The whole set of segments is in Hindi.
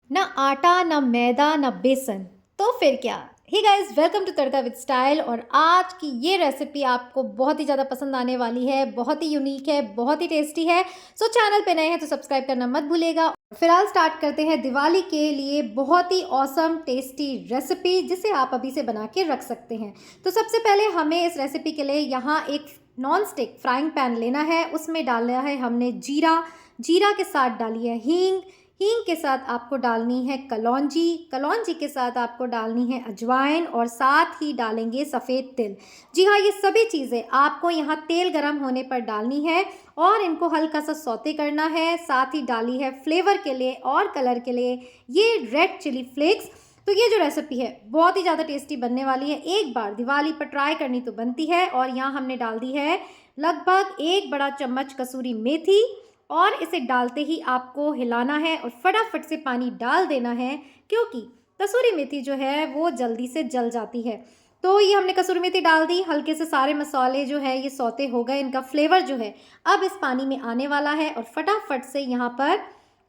ना आटा ना मैदा ना बेसन, तो फिर क्या। Hey guys, welcome to Tadka with style. और आज की ये रेसिपी आपको बहुत ही ज़्यादा पसंद आने वाली है, बहुत ही यूनिक है, बहुत ही टेस्टी है। सो चैनल पे नए हैं तो सब्सक्राइब करना मत भूलिएगा। फिलहाल स्टार्ट करते हैं दिवाली के लिए बहुत ही ऑसम टेस्टी रेसिपी, जिसे आप अभी से बना के रख सकते हैं। तो सबसे पहले हमें इस रेसिपी के लिए यहाँ एक नॉन स्टिक फ्राइंग पैन लेना है। उसमें डालना है हमने जीरा, जीरा के साथ डाली है हींग, हींग के साथ आपको डालनी है कलौंजी, कलौंजी के साथ आपको डालनी है अजवाइन, और साथ ही डालेंगे सफ़ेद तिल। जी हाँ, ये सभी चीज़ें आपको यहाँ तेल गरम होने पर डालनी है और इनको हल्का सा सौते करना है। साथ ही डाली है फ्लेवर के लिए और कलर के लिए ये रेड चिली फ्लेक्स। तो ये जो रेसिपी है बहुत ही ज़्यादा टेस्टी बनने वाली है, एक बार दिवाली पर ट्राई करनी तो बनती है। और यहाँ हमने डाल दी है लगभग 1 बड़ा चम्मच कसूरी मेथी, और इसे डालते ही आपको हिलाना है और फटाफट से पानी डाल देना है, क्योंकि कसूरी मेथी जो है वो जल्दी से जल जाती है। तो ये हमने कसूरी मेथी डाल दी, हल्के से सारे मसाले जो है ये सौते हो गए, इनका फ्लेवर जो है अब इस पानी में आने वाला है। और फटाफट से यहाँ पर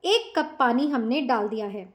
1 कप पानी हमने डाल दिया है।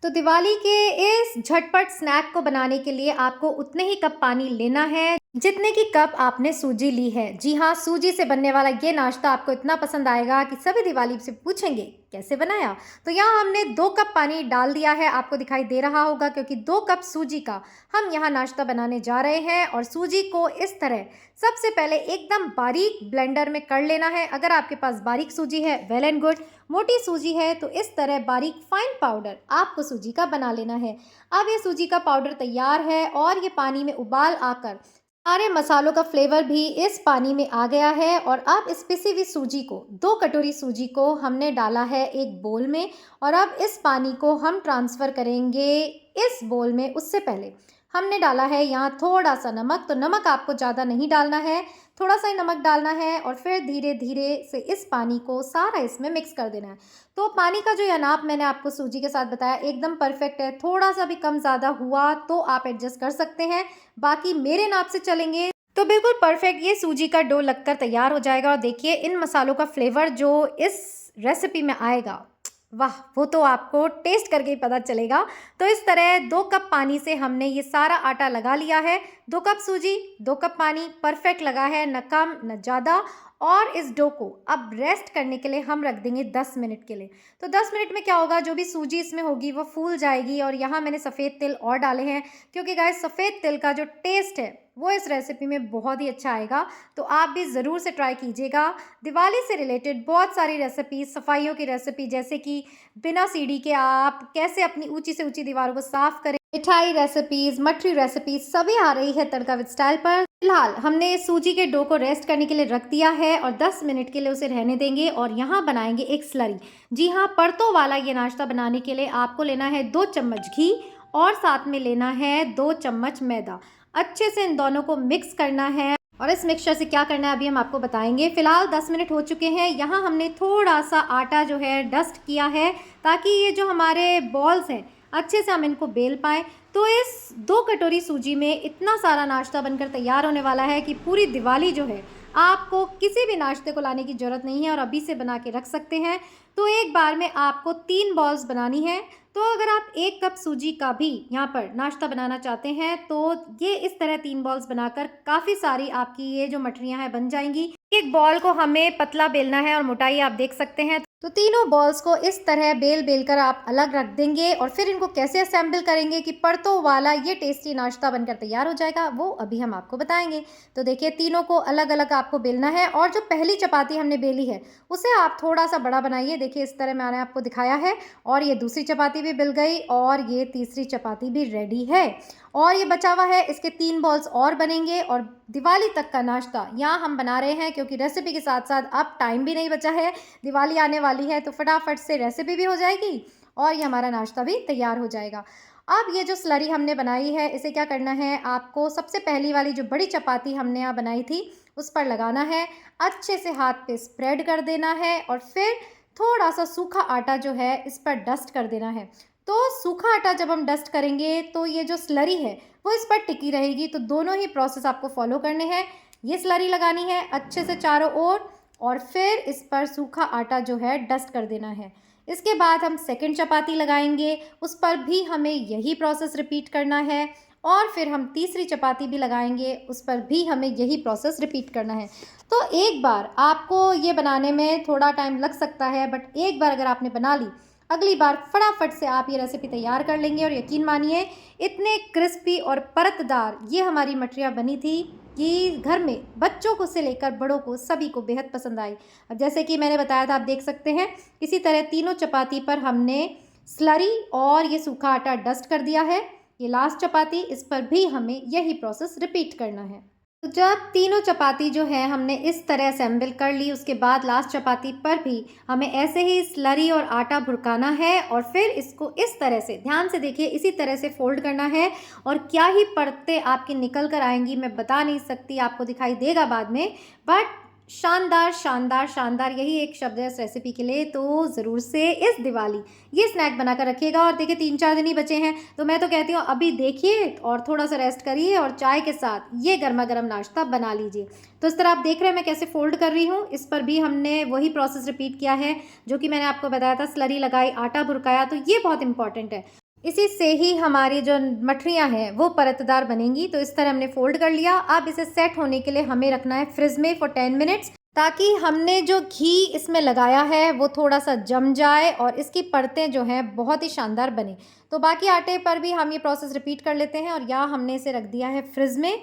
तो दिवाली के इस झटपट स्नैक को बनाने के लिए आपको उतने ही कप पानी लेना है जितने की कप आपने सूजी ली है। जी हाँ, सूजी से बनने वाला ये नाश्ता आपको इतना पसंद आएगा कि सभी दिवाली से पूछेंगे कैसे बनाया। तो यहाँ हमने 2 कप पानी डाल दिया है, आपको दिखाई दे रहा होगा, क्योंकि 2 कप सूजी का हम यहाँ नाश्ता बनाने जा रहे हैं। और सूजी को इस तरह सबसे पहले एकदम बारीक ब्लेंडर में कर लेना है। अगर आपके पास बारीक सूजी है वेल एंड गुड, मोटी सूजी है तो इस तरह बारीक फाइन पाउडर आपको सूजी का बना लेना है। अब ये सूजी का पाउडर तैयार है और ये पानी में उबाल आकर सारे मसालों का फ्लेवर भी इस पानी में आ गया है। और अब इस पिसी हुई सूजी को, 2 कटोरी सूजी को हमने डाला है एक बोल में, और अब इस पानी को हम ट्रांसफ़र करेंगे इस बोल में। उससे पहले हमने डाला है यहाँ थोड़ा सा नमक, तो नमक आपको ज़्यादा नहीं डालना है, थोड़ा सा ही नमक डालना है। और फिर धीरे धीरे से इस पानी को सारा इसमें मिक्स कर देना है। तो पानी का जो ये नाप मैंने आपको सूजी के साथ बताया एकदम परफेक्ट है, थोड़ा सा भी कम ज़्यादा हुआ तो आप एडजस्ट कर सकते हैं, बाकी मेरे नाप से चलेंगे तो बिल्कुल परफेक्ट ये सूजी का डो लगकर तैयार हो जाएगा। और देखिए इन मसालों का फ्लेवर जो इस रेसिपी में आएगा, वाह, वो तो आपको टेस्ट करके ही पता चलेगा। तो इस तरह 2 कप पानी से हमने ये सारा आटा लगा लिया है। 2 कप सूजी, 2 कप पानी, परफेक्ट लगा है, न कम न ज़्यादा। और इस डो को अब रेस्ट करने के लिए हम रख देंगे 10 मिनट के लिए। तो 10 मिनट में क्या होगा, जो भी सूजी इसमें होगी वो फूल जाएगी। और यहाँ मैंने सफ़ेद तिल और डाले हैं, क्योंकि गाइस सफ़ेद तिल का जो टेस्ट है वो इस रेसिपी में बहुत ही अच्छा आएगा। तो आप भी ज़रूर से ट्राई कीजिएगा। दिवाली से रिलेटेड बहुत सारी रेसिपी, सफाइयों की रेसिपी, जैसे कि बिना सीढ़ी के आप कैसे अपनी ऊंची से ऊंची दीवारों को साफ करें, मिठाई रेसिपीज़, मठरी रेसिपीज़ सभी आ रही है तड़का विद स्टाइल पर। फिलहाल हमने सूजी के डो को रेस्ट करने के लिए रख दिया है और 10 मिनट के लिए उसे रहने देंगे। और यहाँ बनाएंगे एक स्लरी। जी हाँ, परतों वाला ये नाश्ता बनाने के लिए आपको लेना है 2 चम्मच घी, और साथ में लेना है 2 चम्मच मैदा। अच्छे से इन दोनों को मिक्स करना है। और इस मिक्सचर से क्या करना है अभी हम आपको बताएंगे। फिलहाल 10 मिनट हो चुके हैं। यहाँ हमने थोड़ा सा आटा जो है डस्ट किया है, ताकि ये जो हमारे बॉल्स हैं अच्छे से हम इनको बेल पाएँ। तो इस 2 कटोरी सूजी में इतना सारा नाश्ता बनकर तैयार होने वाला है कि पूरी दिवाली जो है आपको किसी भी नाश्ते को लाने की ज़रूरत नहीं है, और अभी से बना के रख सकते हैं। तो एक बार में आपको 3 बॉल्स बनानी है। तो अगर आप 1 कप सूजी का भी यहाँ पर नाश्ता बनाना चाहते हैं तो ये इस तरह 3 बॉल्स बनाकर काफ़ी सारी आपकी ये जो मठरियाँ हैं बन जाएंगी। एक बॉल को हमें पतला बेलना है और मोटाई आप देख सकते हैं। तो तीनों बॉल्स को इस तरह बेल बेल कर आप अलग रख देंगे, और फिर इनको कैसे असेंबल करेंगे कि परतों वाला ये टेस्टी नाश्ता बनकर तैयार हो जाएगा, वो अभी हम आपको बताएंगे। तो देखिए तीनों को अलग अलग आपको बेलना है, और जो पहली चपाती हमने बेली है उसे आप थोड़ा सा बड़ा बनाइए। देखिए इस तरह मैंने आपको दिखाया है। और ये दूसरी चपाती भी बिल गई, और ये तीसरी चपाती भी रेडी है। और ये बचा हुआ है, इसके 3 बॉल्स और बनेंगे। और दिवाली तक का नाश्ता यहाँ हम बना रहे हैं, क्योंकि रेसिपी के साथ साथ अब टाइम भी नहीं बचा है, दिवाली आने वाली है, तो फटाफट से रेसिपी भी हो जाएगी और ये हमारा नाश्ता भी तैयार हो जाएगा। अब ये जो स्लरी हमने बनाई है, इसे क्या करना है, आपको सबसे पहली वाली जो बड़ी चपाती हमने यहाँ बनाई थी उस पर लगाना है, अच्छे से हाथ पे स्प्रेड कर देना है, और फिर थोड़ा सा सूखा आटा जो है इस पर डस्ट कर देना है। तो सूखा आटा जब हम डस्ट करेंगे तो ये जो स्लरी है वो इस पर टिकी रहेगी। तो दोनों ही प्रोसेस आपको फॉलो करने हैं। ये स्लरी लगानी है अच्छे से चारों ओर, और फिर इस पर सूखा आटा जो है डस्ट कर देना है। इसके बाद हम सेकंड चपाती लगाएंगे, उस पर भी हमें यही प्रोसेस रिपीट करना है। और फिर हम तीसरी चपाती भी लगाएंगे, उस पर भी हमें यही प्रोसेस रिपीट करना है। तो एक बार आपको ये बनाने में थोड़ा टाइम लग सकता है, बट एक बार अगर आपने बना ली, अगली बार फटाफट से आप ये रेसिपी तैयार कर लेंगे। और यकीन मानिए, इतने क्रिस्पी और परतदार ये हमारी मठरियाँ बनी थी कि घर में बच्चों को से लेकर बड़ों को सभी को बेहद पसंद आई। अब जैसे कि मैंने बताया था, आप देख सकते हैं, इसी तरह तीनों चपाती पर हमने स्लरी और ये सूखा आटा डस्ट कर दिया है। ये लास्ट चपाती, इस पर भी हमें यही प्रोसेस रिपीट करना है। तो जब तीनों चपाती जो है हमने इस तरह असेंबल कर ली, उसके बाद लास्ट चपाती पर भी हमें ऐसे ही स्लरी और आटा भुरकाना है और फिर इसको इस तरह से, ध्यान से देखिए, इसी तरह से फोल्ड करना है। और क्या ही परतें आपकी निकल कर आएंगी, मैं बता नहीं सकती, आपको दिखाई देगा बाद में, बट शानदार शानदार शानदार, यही एक शब्द है इस रेसिपी के लिए। तो ज़रूर से इस दिवाली ये स्नैक बनाकर रखिएगा। और देखिए 3-4 दिन ही बचे हैं, तो मैं तो कहती हूँ अभी देखिए और थोड़ा सा रेस्ट करिए और चाय के साथ ये गर्मा गर्म नाश्ता बना लीजिए। तो इस तरह आप देख रहे हैं मैं कैसे फोल्ड कर रही हूँ। इस पर भी हमने वही प्रोसेस रिपीट किया है जो कि मैंने आपको बताया था, स्लरी लगाई, आटा भुरकाया। तो ये बहुत इंपॉर्टेंट है, इसी से ही हमारी जो मठरियाँ हैं वो परतदार बनेंगी। तो इस तरह हमने फोल्ड कर लिया। अब इसे सेट होने के लिए हमें रखना है फ्रिज में फॉर 10 मिनट्स, ताकि हमने जो घी इसमें लगाया है वो थोड़ा सा जम जाए और इसकी परतें जो हैं बहुत ही शानदार बने। तो बाकी आटे पर भी हम ये प्रोसेस रिपीट कर लेते हैं। और यहाँ हमने इसे रख दिया है फ्रिज में।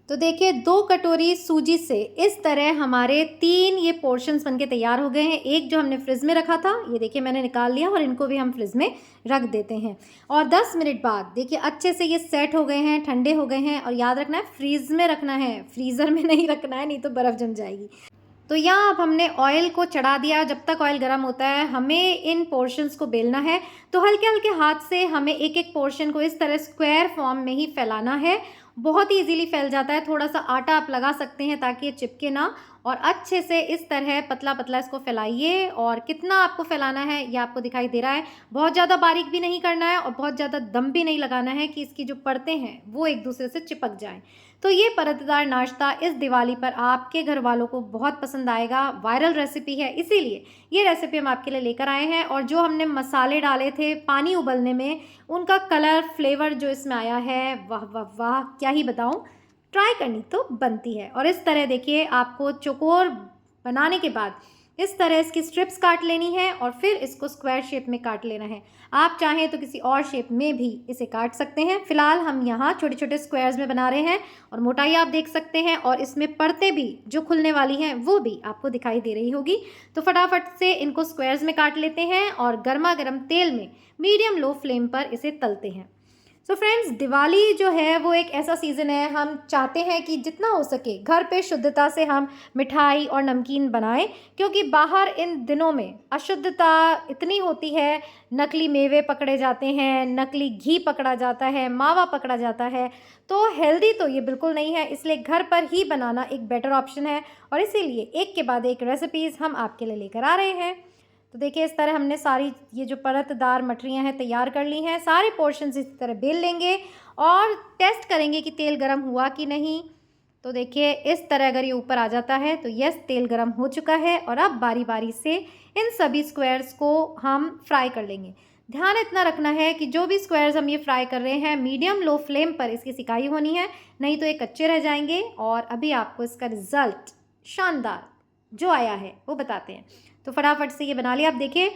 तो देखिए 2 कटोरी सूजी से इस तरह हमारे 3 ये पोर्शंस बनके तैयार हो गए हैं। एक जो हमने फ्रिज में रखा था, ये देखिए मैंने निकाल लिया और इनको भी हम फ्रिज में रख देते हैं। और 10 मिनट बाद देखिए अच्छे से ये सेट हो गए हैं, ठंडे हो गए हैं। और याद रखना है फ्रीज में रखना है, फ्रीज़र में नहीं रखना है, नहीं तो बर्फ़ जम जाएगी। तो यहाँ अब हमने ऑयल को चढ़ा दिया। जब तक ऑयल गर्म होता है हमें इन पोर्शंस को बेलना है। तो हल्के हल्के हाथ से हमें एक एक पोर्शन को इस तरह स्क्वायर फॉर्म में ही फैलाना है। बहुत ही इजीली फैल जाता है। थोड़ा सा आटा आप लगा सकते हैं ताकि ये चिपके ना। और अच्छे से इस तरह पतला पतला इसको फैलाइए। और कितना आपको फैलाना है ये आपको दिखाई दे रहा है। बहुत ज़्यादा बारीक भी नहीं करना है और बहुत ज़्यादा दम भी नहीं लगाना है कि इसकी जो परतें हैं वो एक दूसरे से चिपक जाएं। तो ये परतदार नाश्ता इस दिवाली पर आपके घर वालों को बहुत पसंद आएगा। वायरल रेसिपी है, इसीलिए ये रेसिपी हम आपके लिए लेकर आए हैं। और जो हमने मसाले डाले थे पानी उबलने में, उनका कलर, फ्लेवर जो इसमें आया है, वाह वाह वाह, क्या ही बताऊँ। ट्राई करनी तो बनती है। और इस तरह देखिए आपको चौकोर बनाने के बाद इस तरह इसकी स्ट्रिप्स काट लेनी है और फिर इसको स्क्वायर शेप में काट लेना है। आप चाहें तो किसी और शेप में भी इसे काट सकते हैं। फिलहाल हम यहाँ छोटे छोटे स्क्वायर्स में बना रहे हैं। और मोटाई आप देख सकते हैं और इसमें परतें भी जो खुलने वाली हैं वो भी आपको दिखाई दे रही होगी। तो फटाफट से इनको स्क्वायर्स में काट लेते हैं और गर्मा गर्म तेल में मीडियम लो फ्लेम पर इसे तलते हैं। सो फ्रेंड्स, दिवाली जो है वो एक ऐसा सीज़न है, हम चाहते हैं कि जितना हो सके घर पे शुद्धता से हम मिठाई और नमकीन बनाएं, क्योंकि बाहर इन दिनों में अशुद्धता इतनी होती है। नकली मेवे पकड़े जाते हैं, नकली घी पकड़ा जाता है, मावा पकड़ा जाता है। तो हेल्दी तो ये बिल्कुल नहीं है, इसलिए घर पर ही बनाना एक बेटर ऑप्शन है। और इसीलिए एक के बाद एक रेसिपीज़ हम आपके लिए लेकर आ रहे हैं। तो देखिए इस तरह हमने सारी ये जो परतदार मठरियाँ हैं तैयार कर ली हैं। सारे पोर्शंस इस तरह बेल लेंगे और टेस्ट करेंगे कि तेल गरम हुआ कि नहीं। तो देखिए इस तरह अगर ये ऊपर आ जाता है तो यस, तेल गरम हो चुका है। और अब बारी बारी से इन सभी स्क्वायर्स को हम फ्राई कर लेंगे। ध्यान इतना रखना है कि जो भी स्क्वायर्स हम ये फ्राई कर रहे हैं मीडियम लो फ्लेम पर इसकी सिकाई होनी है, नहीं तो ये कच्चे रह जाएंगे। और अभी आपको इसका रिज़ल्ट शानदार जो आया है वो बताते हैं। तो फटाफट से ये बना लिया। आप देखिए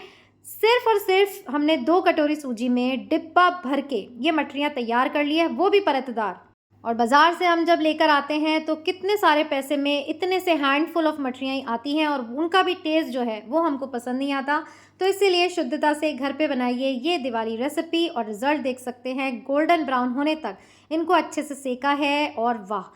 सिर्फ और सिर्फ हमने 2 कटोरी सूजी में डिब्बा भर के ये मठरियाँ तैयार कर ली है, वो भी परतदार। और बाज़ार से हम जब लेकर आते हैं तो कितने सारे पैसे में इतने से हैंडफुल ऑफ मठरियाँ आती हैं और उनका भी टेस्ट जो है वो हमको पसंद नहीं आता। तो इसीलिए शुद्धता से घर पे बनाइए ये दिवाली रेसिपी और रिज़ल्ट देख सकते हैं। गोल्डन ब्राउन होने तक इनको अच्छे से सेका है और वाह,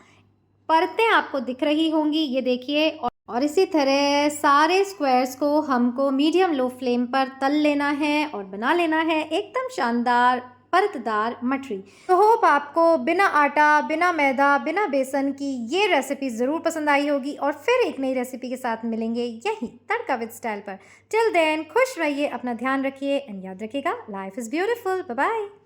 परतें आपको दिख रही होंगी, ये देखिए। और इसी तरह सारे स्क्वायर्स को हमको मीडियम लो फ्लेम पर तल लेना है और बना लेना है एकदम शानदार परतदार मठरी। तो होप आपको बिना आटा, बिना मैदा, बिना बेसन की ये रेसिपी ज़रूर पसंद आई होगी। और फिर एक नई रेसिपी के साथ मिलेंगे यहीं तड़का विद स्टाइल पर। टिल देन खुश रहिए, अपना ध्यान रखिए एंड याद रखिएगा, life is beautiful. Bye bye.